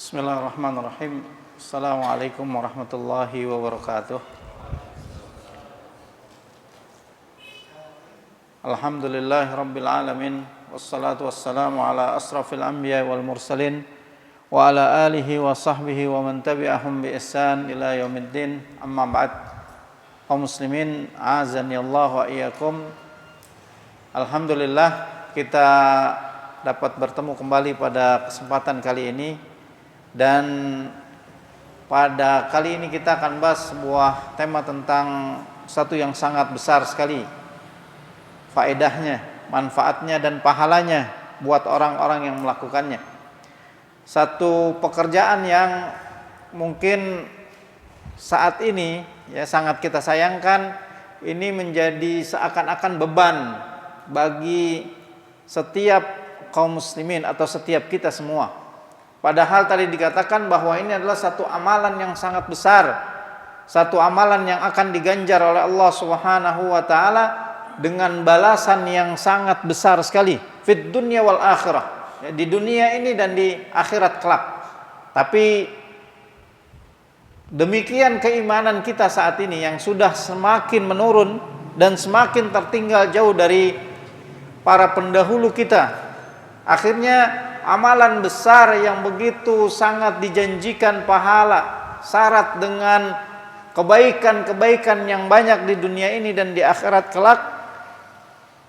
Bismillahirrahmanirrahim. Assalamualaikum warahmatullahi wabarakatuh. Alhamdulillahi rabbil alamin. Wassalatu wassalamu ala asrafil anbiya wal mursalin wa ala alihi wa sahbihi wa man tabi'ahum bi ihsan ila yaumiddin. Amma ba'd. Kaum muslimin, azani Allah wa iyyakum. Alhamdulillah kita dapat bertemu kembali pada kesempatan kali ini. Dan pada kali ini kita akan bahas sebuah tema tentang satu yang sangat besar sekali faedahnya, manfaatnya dan pahalanya buat orang-orang yang melakukannya. Satu pekerjaan yang mungkin saat ini ya sangat kita sayangkan, ini menjadi seakan-akan beban bagi setiap kaum muslimin atau setiap kita semua. Padahal tadi dikatakan bahwa ini adalah satu amalan yang sangat besar, satu amalan yang akan diganjar oleh Allah Subhanahu wa taala dengan balasan yang sangat besar sekali fid dunya wal akhirah, ya, di dunia ini dan di akhirat kelak. Tapi demikian keimanan kita saat ini yang sudah semakin menurun dan semakin tertinggal jauh dari para pendahulu kita. Akhirnya amalan besar yang begitu sangat dijanjikan pahala, syarat dengan kebaikan-kebaikan yang banyak di dunia ini dan di akhirat kelak,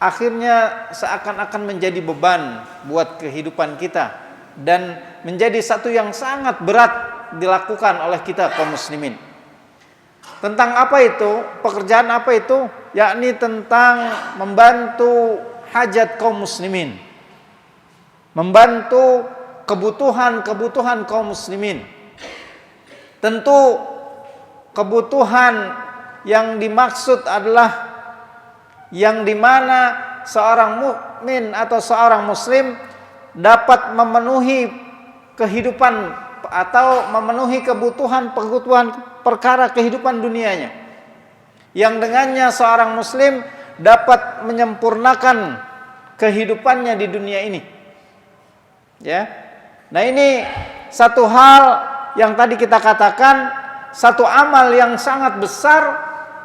akhirnya seakan-akan menjadi beban buat kehidupan kita dan menjadi satu yang sangat berat dilakukan oleh kita kaum muslimin. Tentang apa itu? Pekerjaan apa itu? Yakni tentang membantu hajat kaum muslimin, membantu kebutuhan-kebutuhan kaum muslimin. Tentu kebutuhan yang dimaksud adalah yang dimana seorang mukmin atau seorang muslim dapat memenuhi kehidupan atau memenuhi kebutuhan perkara kehidupan dunianya, yang dengannya seorang muslim dapat menyempurnakan kehidupannya di dunia ini. Ya, nah ini satu hal yang tadi kita katakan satu amal yang sangat besar,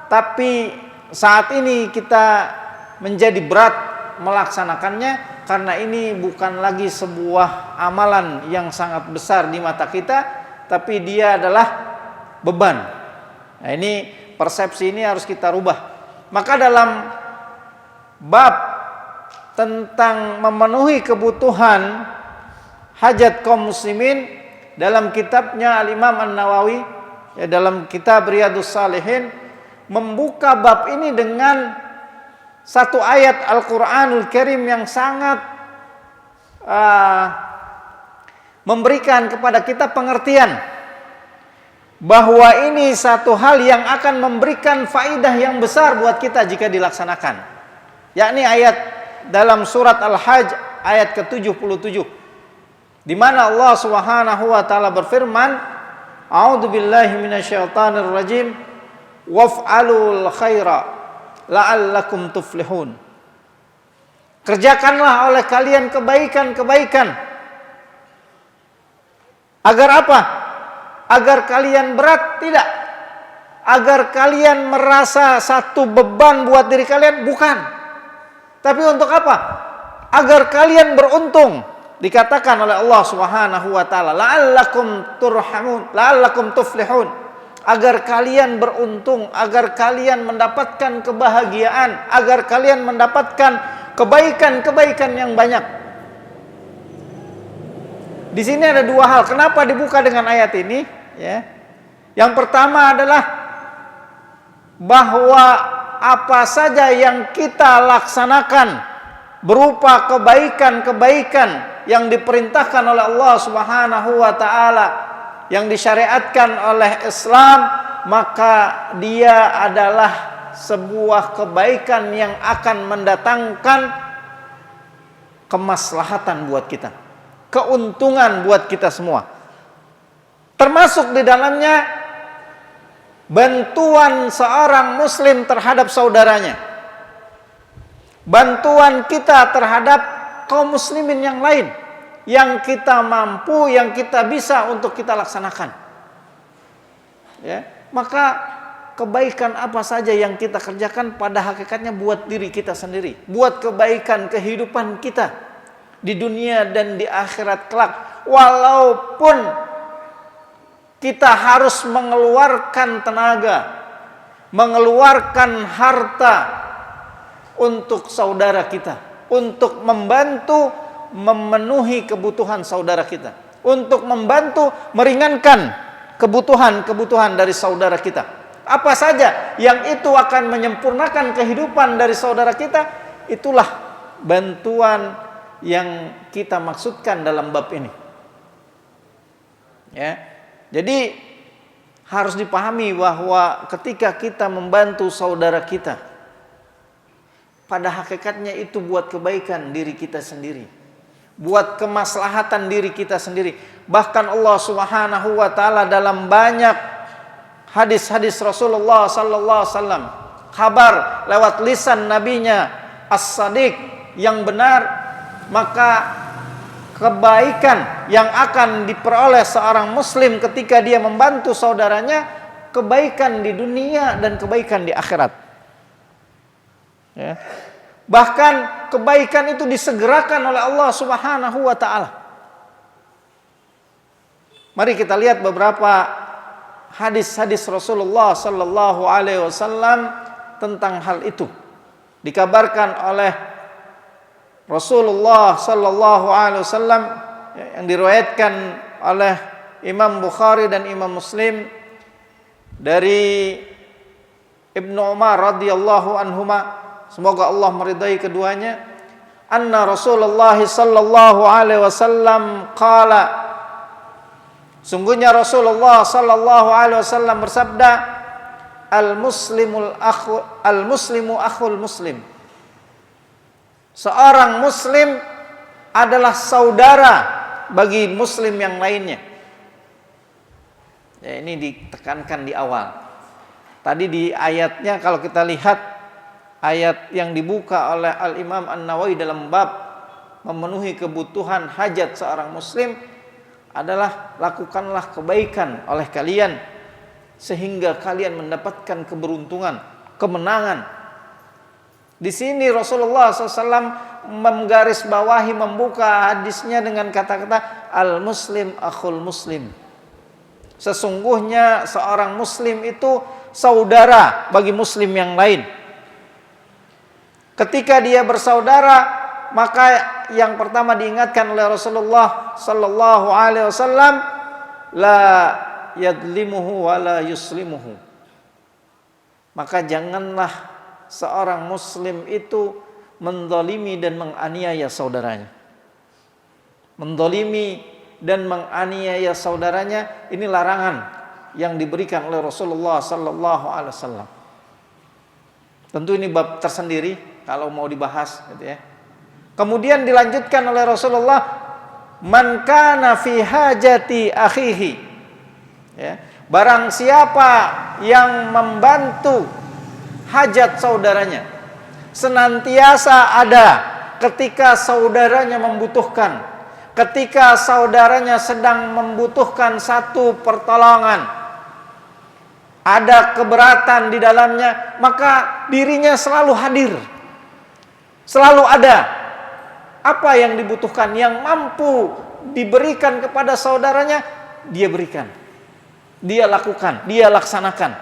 tapi saat ini kita menjadi berat melaksanakannya karena ini bukan lagi sebuah amalan yang sangat besar di mata kita, tapi dia adalah beban. Nah ini persepsi ini harus kita rubah. Maka dalam bab tentang memenuhi kebutuhan hajat kaum muslimin, dalam kitabnya Al-Imam An-Nawawi, ya, dalam kitab Riyadhus Shalihin, membuka bab ini dengan satu ayat Al-Quranul Karim yang sangat memberikan kepada kita pengertian bahwa ini satu hal yang akan memberikan faidah yang besar buat kita jika dilaksanakan, yakni ayat dalam surat Al-Hajj ayat ke-77, di mana Allah Subhanahu wa taala berfirman, A'udzubillahi minasyaitonir rajim, waf'alul khaira la'allakum tuflihun. Kerjakanlah oleh kalian kebaikan-kebaikan. Agar apa? Agar kalian berat? Tidak. Agar kalian merasa satu beban buat diri kalian? Bukan. Tapi untuk apa? Agar kalian beruntung. Dikatakan oleh Allah Subhanahu wa taala, la'allakum turhamun, la'allakum tuflihun, agar kalian beruntung, agar kalian mendapatkan kebahagiaan, agar kalian mendapatkan kebaikan-kebaikan yang banyak. Di sini ada dua hal. Kenapa dibuka dengan ayat ini? Ya. Yang pertama adalah bahwa apa saja yang kita laksanakan berupa kebaikan-kebaikan yang diperintahkan oleh Allah Subhanahu wa taala, yang disyariatkan oleh Islam, maka dia adalah sebuah kebaikan yang akan mendatangkan kemaslahatan buat kita, keuntungan buat kita semua. Termasuk di dalamnya bantuan seorang muslim terhadap saudaranya, bantuan kita terhadap kaum muslimin yang lain. yang kita mampu, yang kita bisa untuk kita laksanakan. Ya, maka kebaikan apa saja yang kita kerjakan pada hakikatnya buat diri kita sendiri, buat kebaikan kehidupan kita di dunia dan di akhirat kelak. Walaupun kita harus mengeluarkan tenaga, mengeluarkan harta untuk saudara kita, untuk membantu memenuhi kebutuhan saudara kita, untuk membantu meringankan kebutuhan-kebutuhan dari saudara kita. Apa saja yang itu akan menyempurnakan kehidupan dari saudara kita, itulah bantuan yang kita maksudkan dalam bab ini. Ya. Jadi harus dipahami bahwa ketika kita membantu saudara kita, pada hakikatnya itu buat kebaikan diri kita sendiri, buat kemaslahatan diri kita sendiri. Bahkan Allah Subhanahu wa taala dalam banyak hadis-hadis Rasulullah sallallahu alaihi wasallam, kabar lewat lisan nabinya as-sadiq yang benar, maka kebaikan yang akan diperoleh seorang muslim ketika dia membantu saudaranya, kebaikan di dunia dan kebaikan di akhirat. Ya. Bahkan kebaikan itu disegerakan oleh Allah Subhanahu wa taala. Mari kita lihat beberapa hadis-hadis Rasulullah sallallahu alaihi wasallam tentang hal itu. Dikabarkan oleh Rasulullah sallallahu alaihi wasallam yang diriwayatkan oleh Imam Bukhari dan Imam Muslim dari Ibnu Umar radhiyallahu anhuma, semoga Allah meridai keduanya, anna Rasulullah sallallahu alaihi wasallam qala, sungguhnya Rasulullah sallallahu alaihi wasallam bersabda, al-muslimu akhul muslim. Seorang muslim adalah saudara bagi muslim yang lainnya. Ya, ini ditekankan di awal. Tadi di ayatnya kalau kita lihat ayat yang dibuka oleh Al-Imam An-Nawawi dalam bab memenuhi kebutuhan hajat seorang muslim adalah lakukanlah kebaikan oleh kalian sehingga kalian mendapatkan keberuntungan, kemenangan. Di sini Rasulullah SAW menggarisbawahi, membuka hadisnya dengan kata-kata al-muslim akhul muslim. Sesungguhnya seorang muslim itu saudara bagi muslim yang lain. Ketika dia bersaudara, maka yang pertama diingatkan oleh Rasulullah sallallahu alaihi wasallam, la yadlimuhu wa la yuslimuhu. Maka janganlah seorang muslim itu menzalimi dan menganiaya saudaranya. Menzalimi dan menganiaya saudaranya, ini larangan yang diberikan oleh Rasulullah sallallahu alaihi wasallam. Tentu ini bab tersendiri kalau mau dibahas gitu ya. Kemudian dilanjutkan oleh Rasulullah, man kana fi hajati akhihi. Ya, barang siapa yang membantu hajat saudaranya, senantiasa ada ketika saudaranya membutuhkan, ketika saudaranya sedang membutuhkan satu pertolongan, ada keberatan di dalamnya, maka dirinya selalu hadir, selalu ada. Apa yang dibutuhkan, yang mampu diberikan kepada saudaranya, dia berikan, dia lakukan, dia laksanakan.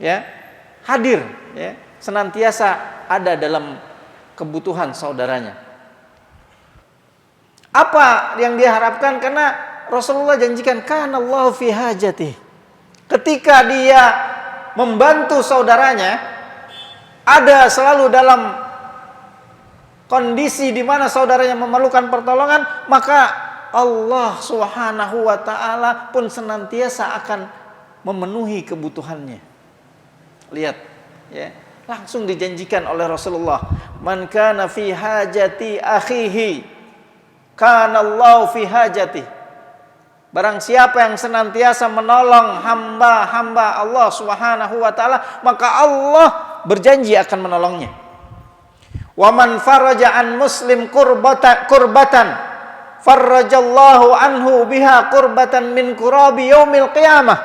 Ya, hadir, ya, senantiasa ada dalam kebutuhan saudaranya. Apa yang dia harapkan? Karena Rasulullah janjikan, kanallahu fi hajati. Ketika dia membantu saudaranya, ada selalu dalam kondisi di mana saudaranya memerlukan pertolongan, maka Allah Subhanahu wa taala pun senantiasa akan memenuhi kebutuhannya. Lihat, ya, langsung dijanjikan oleh Rasulullah, man kana fi hajati akhihi kana Allah fi hajati. Barang siapa yang senantiasa menolong hamba-hamba Allah Subhanahu wa taala, maka Allah berjanji akan menolongnya. Wa man faraja an muslim kurbatan, farrajallahu anhu biha qurbatan min qurabi yaumil qiyamah.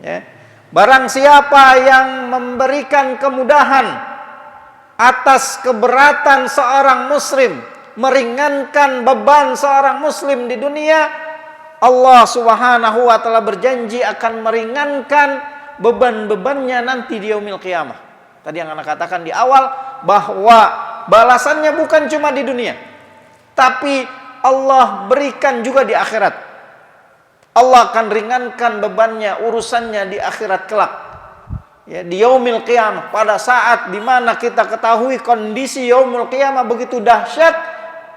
Ya. Barang siapa yang memberikan kemudahan atas keberatan seorang muslim, meringankan beban seorang muslim di dunia, Allah Subhanahu wa taala berjanji akan meringankan beban-bebannya nanti di yaumil qiyamah. Tadi yang anak katakan di awal bahwa balasannya bukan cuma di dunia, tapi Allah berikan juga di akhirat. Allah akan ringankan bebannya, urusannya di akhirat kelak. Ya, di yaumil qiyamah, pada saat dimana kita ketahui kondisi yaumil qiyamah begitu dahsyat,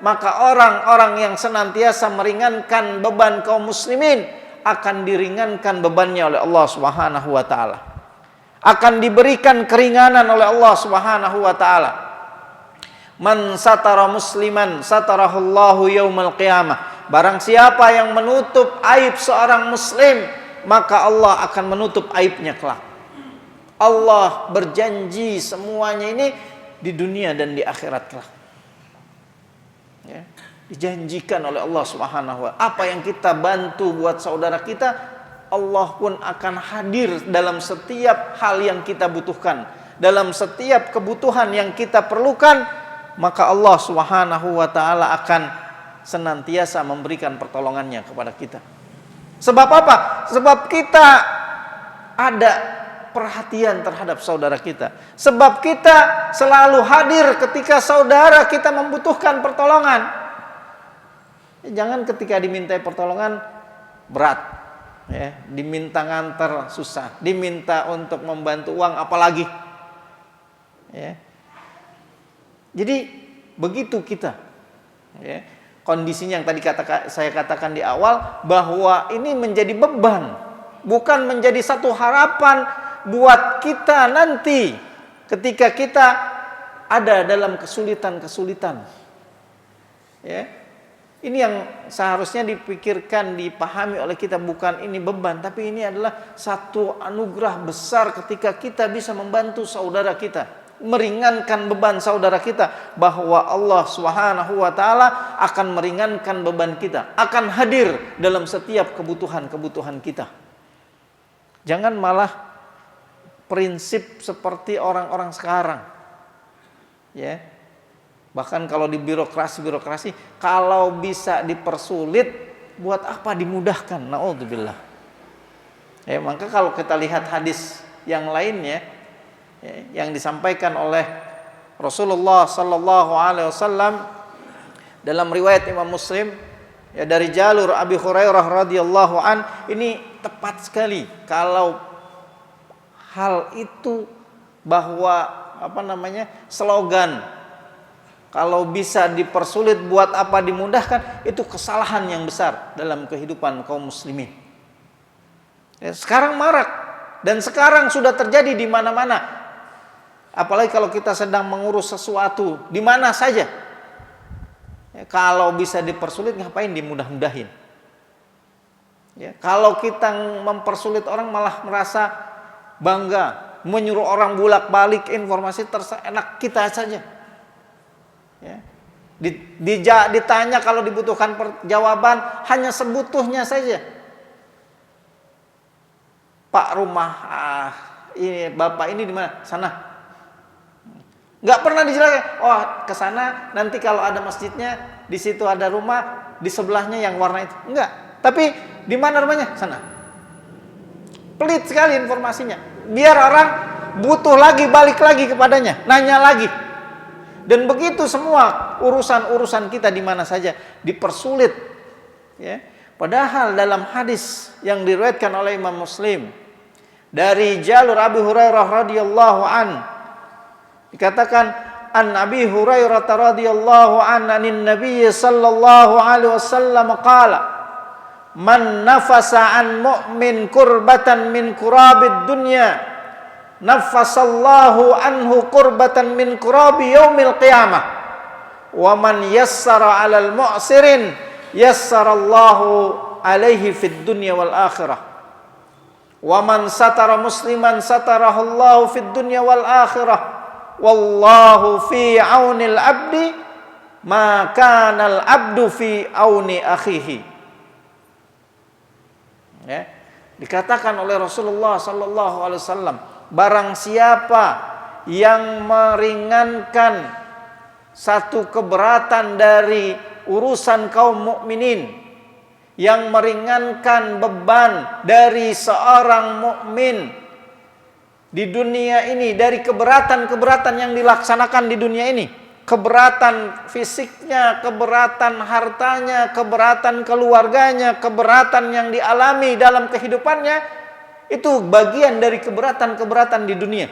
maka orang-orang yang senantiasa meringankan beban kaum muslimin akan diringankan bebannya oleh Allah Subhanahu wa taala. Akan diberikan keringanan oleh Allah Subhanahu wa taala. Man satara musliman satarahullahu yaumal qiyamah. Barang siapa yang menutup aib seorang muslim, maka Allah akan menutup aibnya kelak. Allah berjanji semuanya ini di dunia dan di akhirat kelak. Ya, dijanjikan oleh Allah Subhanahu wa taala. Apa yang kita bantu buat saudara kita, Allah pun akan hadir dalam setiap hal yang kita butuhkan, dalam setiap kebutuhan yang kita perlukan, maka Allah Subhanahu wa taala akan senantiasa memberikan pertolongannya kepada kita. Sebab apa? Sebab kita ada perhatian terhadap saudara kita. Sebab kita selalu hadir ketika saudara kita membutuhkan pertolongan. Jangan ketika dimintai pertolongan berat. Ya, diminta nganter susah, diminta untuk membantu uang apalagi. Ya. Jadi begitu kita. Ya. Kondisinya yang tadi saya katakan di awal, bahwa ini menjadi beban, bukan menjadi satu harapan buat kita nanti ketika kita ada dalam kesulitan-kesulitan. Ya. Ini yang seharusnya dipikirkan, dipahami oleh kita, bukan ini beban, tapi ini adalah satu anugerah besar ketika kita bisa membantu saudara kita, meringankan beban saudara kita, bahwa Allah Subhanahu wa taala akan meringankan beban kita, akan hadir dalam setiap kebutuhan-kebutuhan kita. Jangan malah prinsip seperti orang-orang sekarang. Ya. Bahkan kalau di birokrasi, kalau bisa dipersulit, buat apa dimudahkan? Na'udzubillah. Ya, maka kalau kita lihat hadis yang lainnya, ya, yang disampaikan oleh Rasulullah sallallahu alaihi wasallam dalam riwayat Imam Muslim, ya, dari jalur Abi Hurairah radhiyallahu an, ini tepat sekali kalau hal itu, bahwa slogan kalau bisa dipersulit buat apa dimudahkan, itu kesalahan yang besar dalam kehidupan kaum muslimin. Ya, sekarang marak dan sekarang sudah terjadi di mana-mana. Apalagi kalau kita sedang mengurus sesuatu di mana saja. Ya, kalau bisa dipersulit, ngapain dimudah-mudahin? Ya, kalau kita mempersulit orang malah merasa bangga, menyuruh orang bolak-balik informasi terenak kita saja. Ya. Ditanya kalau dibutuhkan jawaban hanya sebutuhnya saja. Pak, rumah ini bapak ini di mana? Sana. Nggak pernah dijelaskan. Oh, ke sana nanti kalau ada masjidnya, di situ ada rumah, di sebelahnya yang warna itu. Enggak. Tapi di mana rumahnya? Sana. Pelit sekali informasinya. Biar orang butuh lagi, balik lagi kepadanya, nanya lagi. Dan begitu semua urusan-urusan kita di mana saja dipersulit. Ya. Padahal dalam hadis yang diriwayatkan oleh Imam Muslim dari jalur Abi Hurairah radhiyallahu an, dikatakan an Abi Hurairah radhiyallahu an anin Nabi sallallahu alaihi wasallam qala man nafasa an mu'min kurbatan min kurabid dunya nafasallahu anhu kurbatan min kurabi yaumil qiyamah wa man yassara 'alal mu'sirin yassarallahu alaihi fid dunya wal akhirah wa man satara musliman satarahullahu fid dunya wal akhirah wallahu fi 'aunil 'abdi makanal abdu fi auni akhihi. Ya, dikatakan oleh Rasulullah sallallahu alaihi wasallam, barang siapa yang meringankan satu keberatan dari urusan kaum mukminin, yang meringankan beban dari seorang mukmin di dunia ini, dari keberatan-keberatan yang dilaksanakan di dunia ini, keberatan fisiknya, keberatan hartanya, keberatan keluarganya, keberatan yang dialami dalam kehidupannya, itu bagian dari keberatan-keberatan di dunia.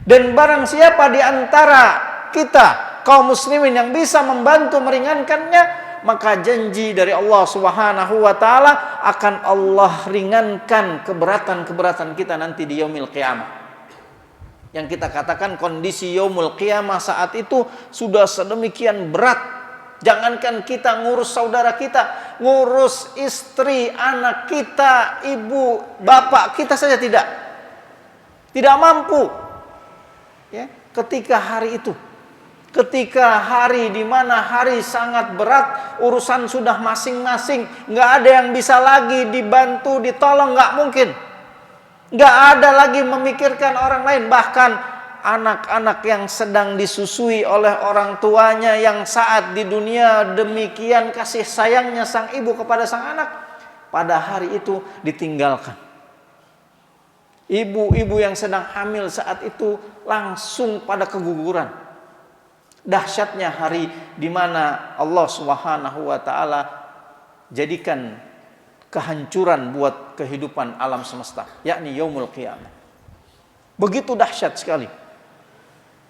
Dan barang siapa di antara kita kaum muslimin yang bisa membantu meringankannya, maka janji dari Allah Subhanahu wa taala akan Allah ringankan keberatan-keberatan kita nanti di yaumil qiyamah. Yang kita katakan kondisi yaumul qiyamah saat itu sudah sedemikian berat. Jangankan kita ngurus saudara kita, ngurus istri, anak kita, ibu, bapak kita saja tidak mampu. Ya, ketika hari itu, ketika hari di mana hari sangat berat, urusan sudah masing-masing, nggak ada yang bisa lagi dibantu, ditolong, nggak mungkin. Nggak ada lagi memikirkan orang lain, bahkan anak-anak yang sedang disusui oleh orang tuanya yang saat di dunia demikian kasih sayangnya sang ibu kepada sang anak, pada hari itu ditinggalkan. Ibu-ibu yang sedang hamil saat itu langsung pada keguguran. Dahsyatnya hari di mana Allah Subhanahu wa taala jadikan kehancuran buat kehidupan alam semesta, yakni yaumul qiyamah. Begitu dahsyat sekali.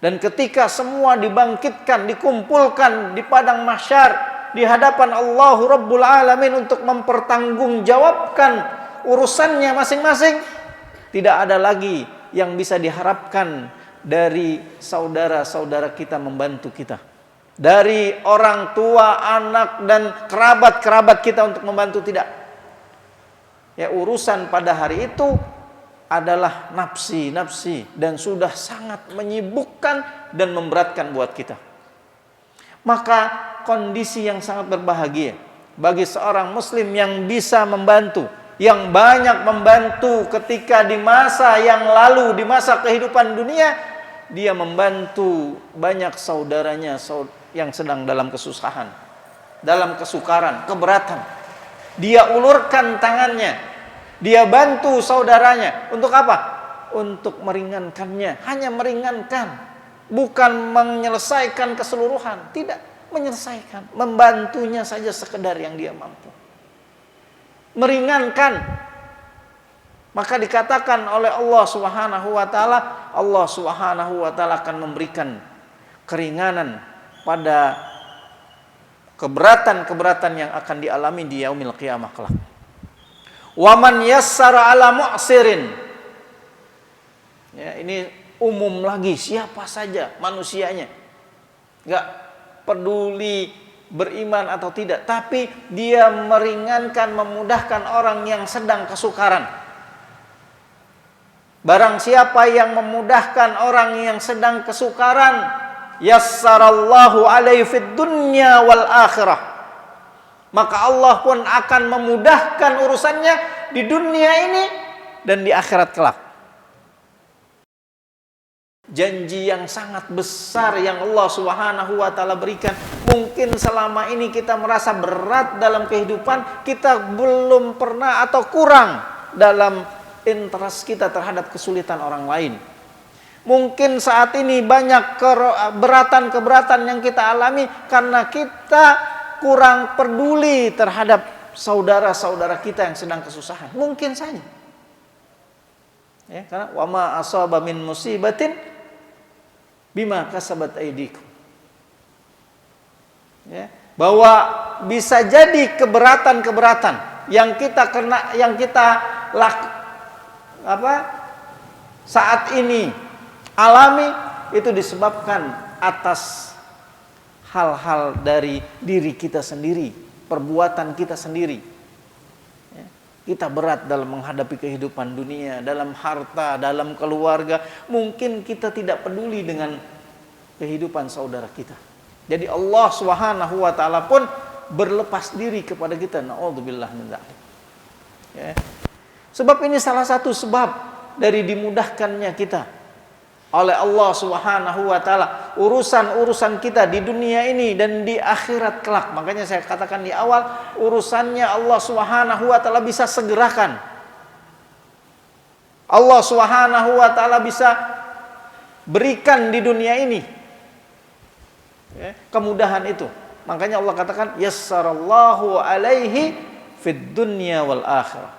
Dan ketika semua dibangkitkan, dikumpulkan di padang mahsyar di hadapan Allah Rabbul Alamin untuk mempertanggungjawabkan urusannya masing-masing, tidak ada lagi yang bisa diharapkan dari saudara-saudara kita membantu kita, dari orang tua, anak, dan kerabat-kerabat kita untuk membantu, tidak. Ya, urusan pada hari itu adalah nafsi dan sudah sangat menyibukkan dan memberatkan buat kita. Maka kondisi yang sangat berbahagia bagi seorang muslim yang bisa membantu, yang banyak membantu ketika di masa yang lalu, di masa kehidupan dunia, dia membantu banyak saudaranya yang sedang dalam kesusahan, dalam kesukaran, keberatan. Dia ulurkan tangannya, dia bantu saudaranya. Untuk apa? Untuk meringankannya. Hanya meringankan, bukan menyelesaikan keseluruhan. Tidak menyelesaikan, membantunya saja sekedar yang dia mampu. Meringankan. Maka dikatakan oleh Allah Subhanahu wa taala, Allah Subhanahu wa taala akan memberikan keringanan pada keberatan-keberatan yang akan dialami di yaumil qiyamah kelak. Wa man yassara ala mu'sirin. Ya, ini umum lagi, siapa saja manusianya. Enggak peduli beriman atau tidak, tapi dia meringankan, memudahkan orang yang sedang kesukaran. Barang siapa yang memudahkan orang yang sedang kesukaran, yassarallahu alaihi fid dunya wal akhirah, maka Allah pun akan memudahkan urusannya di dunia ini dan di akhirat kelak. Janji yang sangat besar yang Allah Subhanahu wa taala berikan. Mungkin selama ini kita merasa berat dalam kehidupan, kita belum pernah atau kurang dalam interest kita terhadap kesulitan orang lain. Mungkin saat ini banyak keberatan-keberatan yang kita alami karena kita kurang peduli terhadap saudara-saudara kita yang sedang kesusahan. Mungkin saja. Ya, karena wa ma asaba min musibatin bima kasabat aydikum. Ya, bahwa bisa jadi keberatan-keberatan yang kita saat ini alami itu disebabkan atas hal-hal dari diri kita sendiri, perbuatan kita sendiri. Ya, kita berat dalam menghadapi kehidupan dunia, dalam harta, dalam keluarga. Mungkin kita tidak peduli dengan kehidupan saudara kita. Jadi Allah Subhanahu wa taala pun berlepas diri kepada kita. Naudzubillah min dzalik. Ya. Sebab ini salah satu sebab dari dimudahkannya kita oleh Allah Subhanahu wa taala urusan-urusan kita di dunia ini dan di akhirat kelak. Makanya saya katakan di awal, urusannya Allah Subhanahu wa taala bisa segerakan. Allah Subhanahu wa taala bisa berikan di dunia ini, ya, kemudahan itu. Makanya Allah katakan yassarallahu alaihi fid dunya wal akhirah.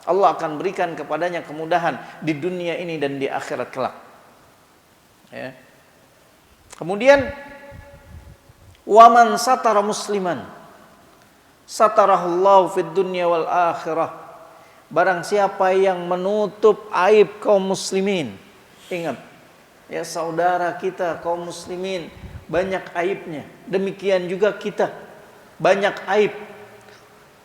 Allah akan berikan kepadanya kemudahan di dunia ini dan di akhirat kelak. Ya. Kemudian waman satara musliman satarahullahu fid dunya wal akhirah. Barang siapa yang menutup aib kaum muslimin. Ingat, ya, saudara kita kaum muslimin banyak aibnya. Demikian juga kita banyak aib.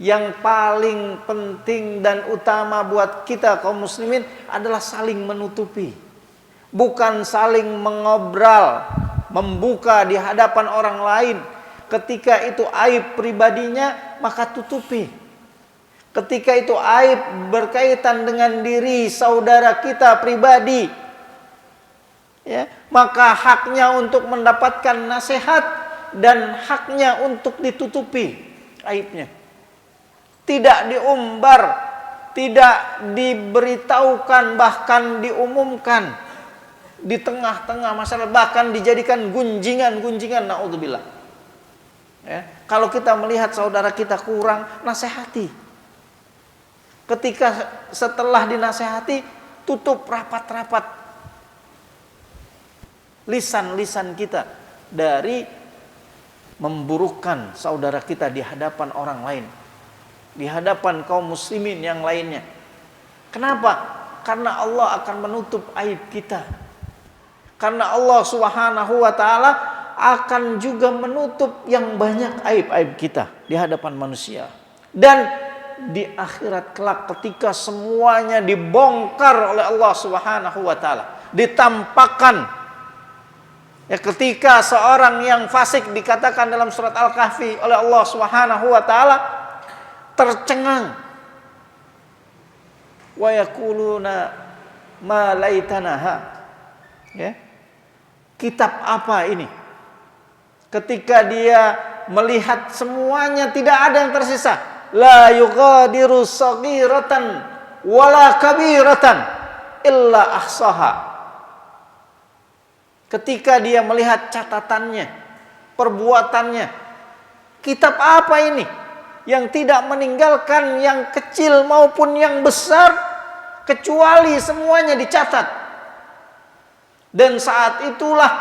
Yang paling penting dan utama buat kita kaum muslimin adalah saling menutupi. Bukan saling mengobrol, membuka di hadapan orang lain. Ketika itu aib pribadinya, maka tutupi. Ketika itu aib berkaitan dengan diri saudara kita pribadi, ya, maka haknya untuk mendapatkan nasihat dan haknya untuk ditutupi aibnya. Tidak diumbar, tidak diberitahukan, bahkan diumumkan di tengah-tengah masyarakat, bahkan dijadikan gunjingan-gunjingan. Naudzubillah. Ya, kalau kita melihat saudara kita kurang, nasihati. Ketika setelah dinasihati, tutup rapat-rapat lisan-lisan kita dari memburukkan saudara kita di hadapan orang lain, di hadapan kaum muslimin yang lainnya. Kenapa? Karena Allah akan menutup aib kita. Karena Allah Subhanahu wa taala akan juga menutup yang banyak aib-aib kita di hadapan manusia. Dan di akhirat kelak ketika semuanya dibongkar oleh Allah Subhanahu wa taala, ditampakkan. Ya, ketika seorang yang fasik dikatakan dalam surat Al-Kahfi oleh Allah Subhanahu wa taala tercengang. Wa yaquluna ma laitanaha. Ya. Kitab apa ini? Ketika dia melihat semuanya tidak ada yang tersisa. La yughadiru saghiratan wala kabiratan illa ahsaha. Ketika dia melihat catatannya, perbuatannya, kitab apa ini yang tidak meninggalkan yang kecil maupun yang besar, kecuali semuanya dicatat. Dan saat itulah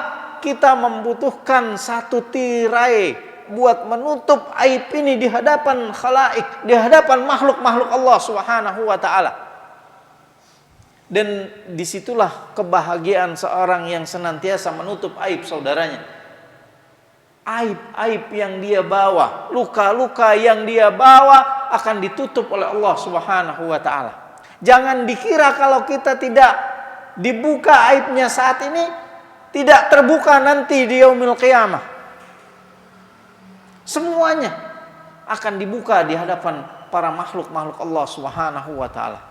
kita membutuhkan satu tirai buat menutup aib ini di hadapan khalaik, di hadapan makhluk-makhluk Allah Subhanahu wa taala. Dan disitulah kebahagiaan seorang yang senantiasa menutup aib saudaranya. Aib-aib yang dia bawa, luka-luka yang dia bawa akan ditutup oleh Allah Subhanahu wa taala. Jangan dikira kalau kita tidak dibuka aibnya saat ini, tidak terbuka nanti di yaumil qiyamah. Semuanya akan dibuka di hadapan para makhluk-makhluk Allah Subhanahu wa taala.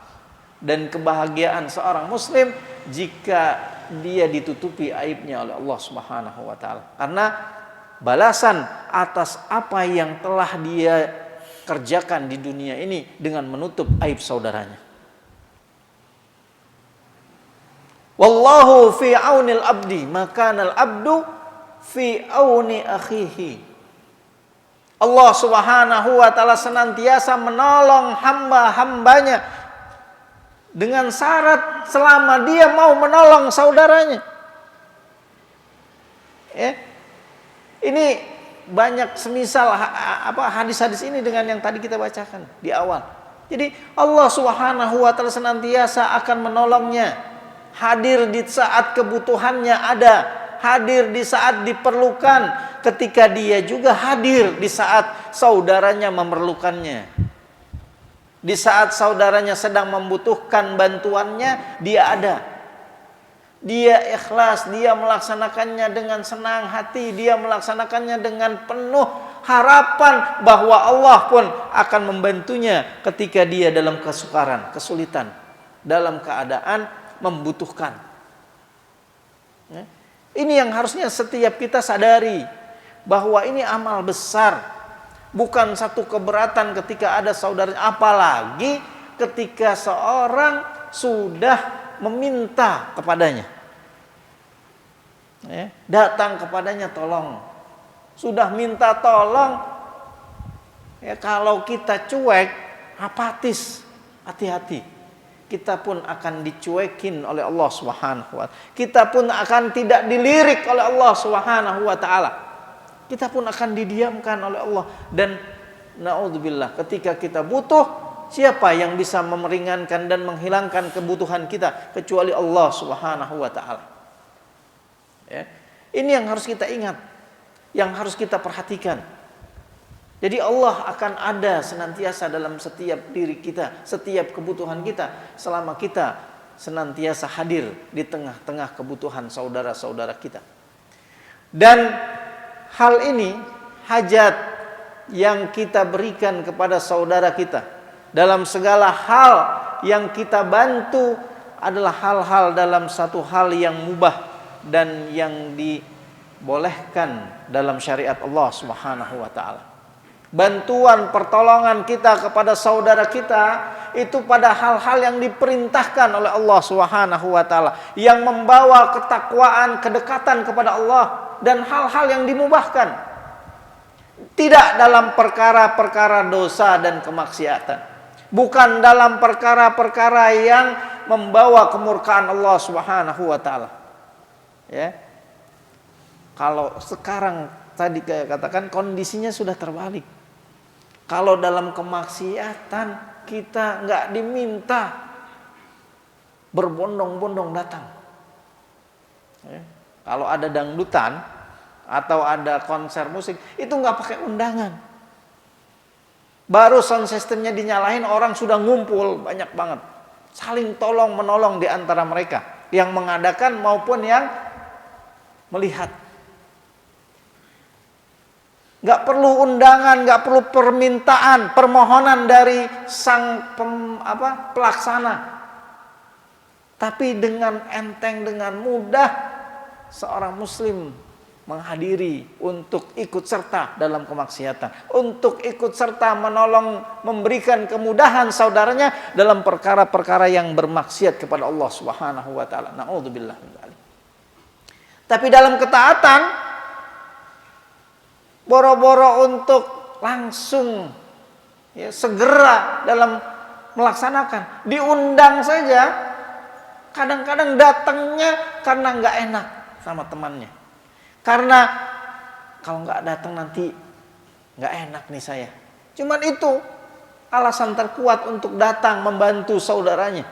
Dan kebahagiaan seorang muslim jika dia ditutupi aibnya oleh Allah Subhanahu wa taala. Karena balasan atas apa yang telah dia kerjakan di dunia ini dengan menutup aib saudaranya. Wallahu fi aunil abdi, makanal abdu fi auni akhihi. Allah Subhanahu wa taala senantiasa menolong hamba-hambanya dengan syarat selama dia mau menolong saudaranya. Ya. Ini banyak semisal hadis-hadis ini dengan yang tadi kita bacakan di awal. Jadi Allah Subhanahu wa taala senantiasa akan menolongnya. Hadir di saat kebutuhannya ada, hadir di saat diperlukan, ketika dia juga hadir di saat saudaranya memerlukannya. Di saat saudaranya sedang membutuhkan bantuannya, dia ada. dia ikhlas, dia melaksanakannya dengan senang hati, dia melaksanakannya dengan penuh harapan bahwa Allah pun akan membantunya ketika dia dalam kesukaran, kesulitan, dalam keadaan membutuhkan. Ini yang harusnya setiap kita sadari, bahwa ini amal besar, bukan satu keberatan ketika ada saudaranya, apalagi ketika seorang sudah meminta kepadanya, datang kepadanya tolong, sudah minta tolong, kalau kita cuek, apatis, hati-hati, kita pun akan dicuekin oleh Allah Subhanahu wa Ta'ala. Kita pun akan tidak dilirik oleh Allah Subhanahu wa Ta'ala. Kita pun akan didiamkan oleh Allah. Dan naudzubillah, ketika kita butuh, siapa yang bisa memeringankan dan menghilangkan kebutuhan kita kecuali Allah Subhanahu wa Ta'ala. Ini yang harus kita ingat, yang harus kita perhatikan. Jadi Allah akan ada senantiasa dalam setiap diri kita, setiap kebutuhan kita, selama kita senantiasa hadir di tengah-tengah kebutuhan saudara-saudara kita. Dan hal ini, hajat yang kita berikan kepada saudara kita, dalam segala hal yang kita bantu adalah hal-hal dalam satu hal yang mubah dan yang dibolehkan dalam syariat Allah Subhanahu wa Ta'ala. Bantuan pertolongan kita kepada saudara kita itu pada hal-hal yang diperintahkan oleh Allah Subhanahu wa Ta'ala, yang membawa ketakwaan, kedekatan kepada Allah, dan hal-hal yang dimubahkan, tidak dalam perkara-perkara dosa dan kemaksiatan, bukan dalam perkara-perkara yang membawa kemurkaan Allah Subhanahu wa Ta'ala. Kalau sekarang tadi kayak katakan kondisinya sudah terbalik. Kalau dalam kemaksiatan kita nggak diminta berbondong-bondong datang. Kalau ada dangdutan atau ada konser musik, itu nggak pakai undangan. Baru sound systemnya dinyalain, orang sudah ngumpul banyak banget, saling tolong menolong di antara mereka, yang mengadakan maupun yang melihat. Gak perlu undangan, gak perlu permintaan, permohonan dari sang pelaksana. Tapi dengan enteng, dengan mudah, seorang muslim menghadiri untuk ikut serta dalam kemaksiatan, untuk ikut serta menolong, memberikan kemudahan saudaranya dalam perkara-perkara yang bermaksiat kepada Allah Subhanahu wa Ta'ala. Na'udzubillah min dzalik. Tapi dalam ketaatan, boro-boro untuk langsung segera dalam melaksanakan, diundang saja, kadang-kadang datangnya karena nggak enak sama temannya, karena kalau nggak datang nanti nggak enak nih saya. Cuman itu alasan terkuat untuk datang membantu saudaranya,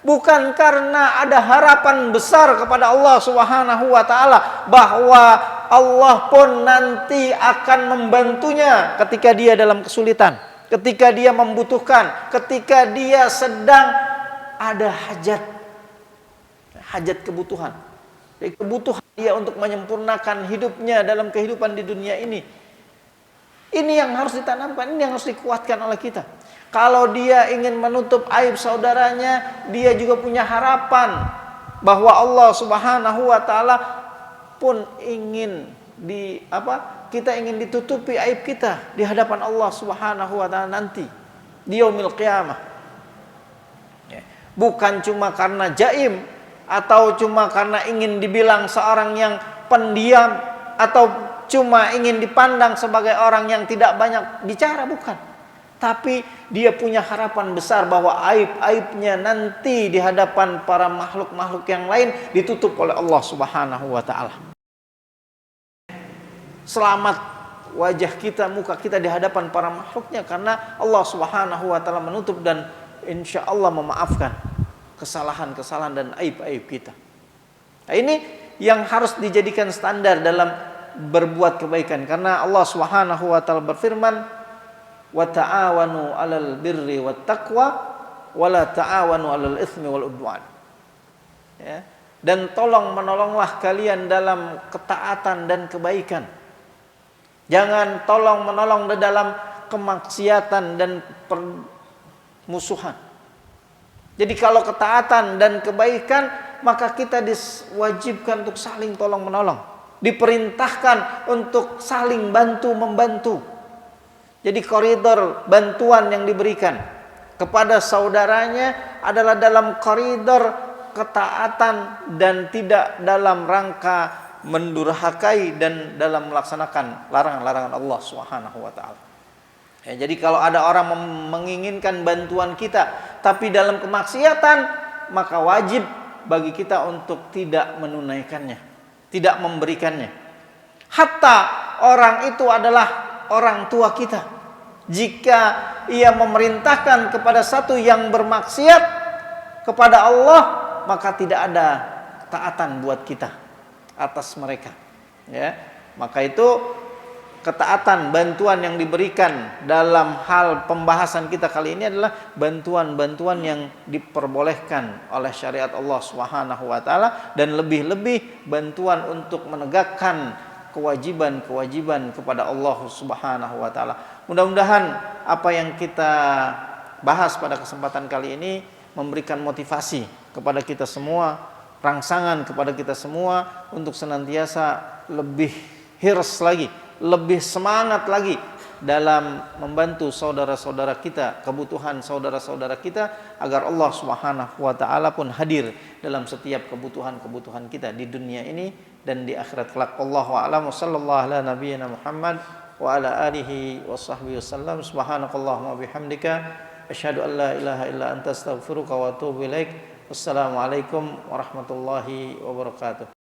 bukan karena ada harapan besar kepada Allah Subhanahu wa Ta'ala bahwa Allah pun nanti akan membantunya ketika dia dalam kesulitan, ketika dia membutuhkan, ketika dia sedang ada hajat kebutuhan. Jadi kebutuhan dia untuk menyempurnakan hidupnya dalam kehidupan di dunia ini. Ini yang harus ditanamkan, ini yang harus dikuatkan oleh kita. Kalau dia ingin menutup aib saudaranya, dia juga punya harapan bahwa Allah Subhanahu wa Ta'ala pun ingin kita ingin ditutupi aib kita di hadapan Allah Subhanahu wa Ta'ala nanti di yaumil qiyamah. Bukan cuma karena jaim atau cuma karena ingin dibilang seorang yang pendiam atau cuma ingin dipandang sebagai orang yang tidak banyak bicara, bukan. Tapi dia punya harapan besar bahwa aib-aibnya nanti di hadapan para makhluk-makhluk yang lain ditutup oleh Allah Subhanahu wa Ta'ala. Selamat wajah kita, muka kita di hadapan para makhluknya, karena Allah Subhanahu wa Ta'ala menutup dan insya Allah memaafkan kesalahan-kesalahan dan aib-aib kita. Nah, ini yang harus dijadikan standar dalam berbuat kebaikan, karena Allah Subhanahu wa Ta'ala berfirman, wa ta'awanu 'alal birri wat taqwa wa la ta'awanu 'alal itsmi wal udwan. dan tolong menolonglah kalian dalam ketaatan dan kebaikan. Jangan tolong menolong dalam kemaksiatan dan permusuhan. Jadi kalau ketaatan dan kebaikan, maka kita diwajibkan untuk saling tolong menolong. Diperintahkan untuk saling bantu membantu. Jadi koridor bantuan yang diberikan kepada saudaranya adalah dalam koridor ketaatan dan tidak dalam rangka mendurhakai dan dalam melaksanakan larangan-larangan Allah Subhanahu wa taala. Ya, jadi kalau ada orang menginginkan bantuan kita tapi dalam kemaksiatan, maka wajib bagi kita untuk tidak menunaikannya, tidak memberikannya. Hatta orang itu adalah orang tua kita. Jika ia memerintahkan kepada satu yang bermaksiat kepada Allah, maka tidak ada ketaatan buat kita atas mereka. Ya, maka itu ketaatan, bantuan yang diberikan dalam hal pembahasan kita kali ini adalah bantuan-bantuan yang diperbolehkan oleh syariat Allah Subhanahu wa taala, dan lebih-lebih bantuan untuk menegakkan kewajiban-kewajiban kepada Allah Subhanahu wa taala. Mudah-mudahan apa yang kita bahas pada kesempatan kali ini memberikan motivasi kepada kita semua, rangsangan kepada kita semua untuk senantiasa lebih hirs lagi, lebih semangat lagi dalam membantu saudara-saudara kita, kebutuhan saudara-saudara kita, agar Allah Subhanahu wa taala pun hadir dalam setiap kebutuhan-kebutuhan kita di dunia ini dan di akhirat kelak. Wallahu a'lam. Sallallahu ala nabiyyina Muhammad wa ala alihi wa sahbihi wasallam. Subhanakallahumma bihamdika asyhadu an la ilaha illa anta astaghfiruka wa atubu ilaik. Wassalamualaikum warahmatullahi wabarakatuh.